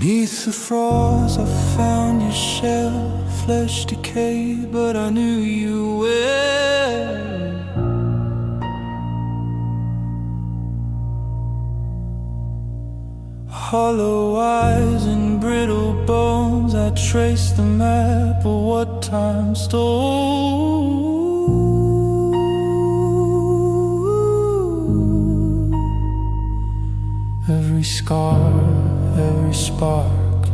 Beneath the frost I found your shell, flesh decay, but I knew you well. Hollow eyes and brittle bones, I traced the map of what time stole. Every scar, every spark,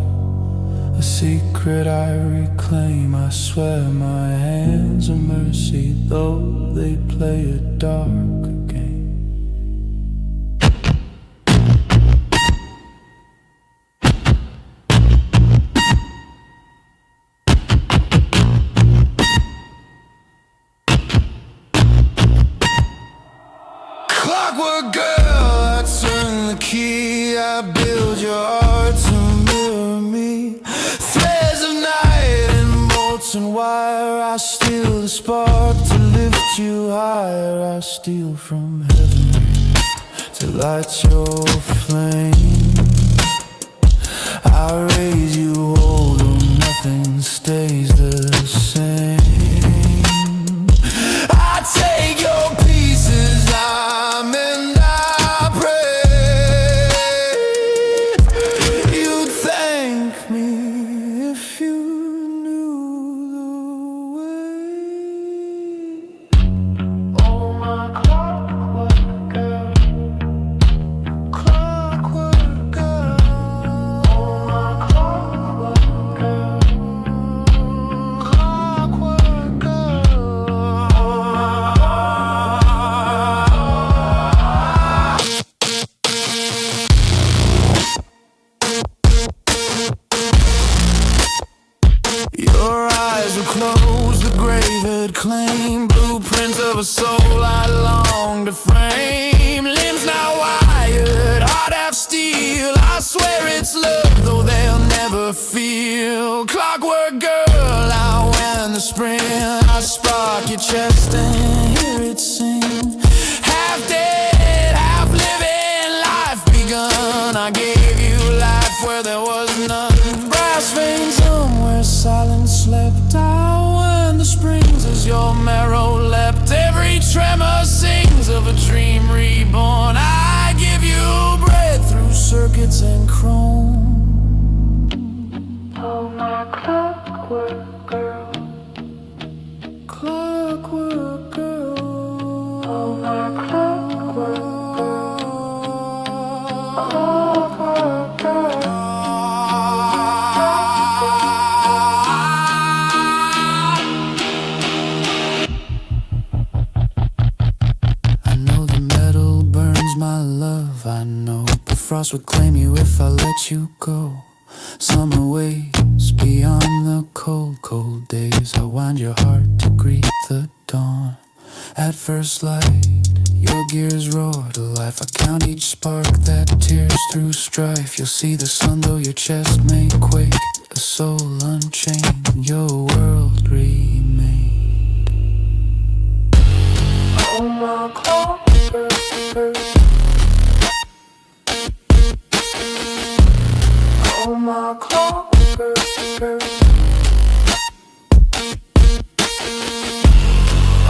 a secret I reclaim. I swear my hands are mercy, though they play a dark game. Clockwork girl, I turn the key, I build your heart to mirror me. Threads of night and molten wire, I steal the spark to lift you higher. I steal from heaven to light your flame. I raise you, although nothing stays the same. I take your pieces, I'm and I pray you'd thank me if you knew the way. Oh, my clockwork girl, clockwork girl. Oh, my clockwork girl, clockwork girl. Your eyes were closed, the grave had claimed blueprints of a soul I long to frame. Limbs now wired, heart half steel. I swear it's love, though they'll never feel. Clockwork girl, out when the spring I spark your chest and hear it sing. Half dead, half living, life begun. I gave you life where there was none. Brass veins somewhere silence slept out when the springs as your marrow leapt. Every tremor sings of a dream reborn. I give you breath through circuits and chrome. Oh, my clockwork girl, clockwork girl. Oh, my clockwork girl, clockwork girl. My love, I know the frost would claim you if I let you go. Summer waves beyond the cold, cold days. I wind your heart to greet the dawn. At first light, your gears roar to life. I count each spark that tears through strife. You'll see the sun, though your chest may quake. A soul unchained, your world remained. Oh, my clockwork girl, oh, my clockwork girl,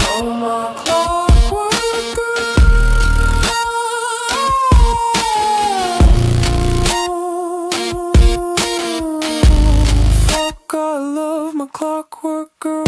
oh, my clockwork girl. Fuck, I love my clockwork girl.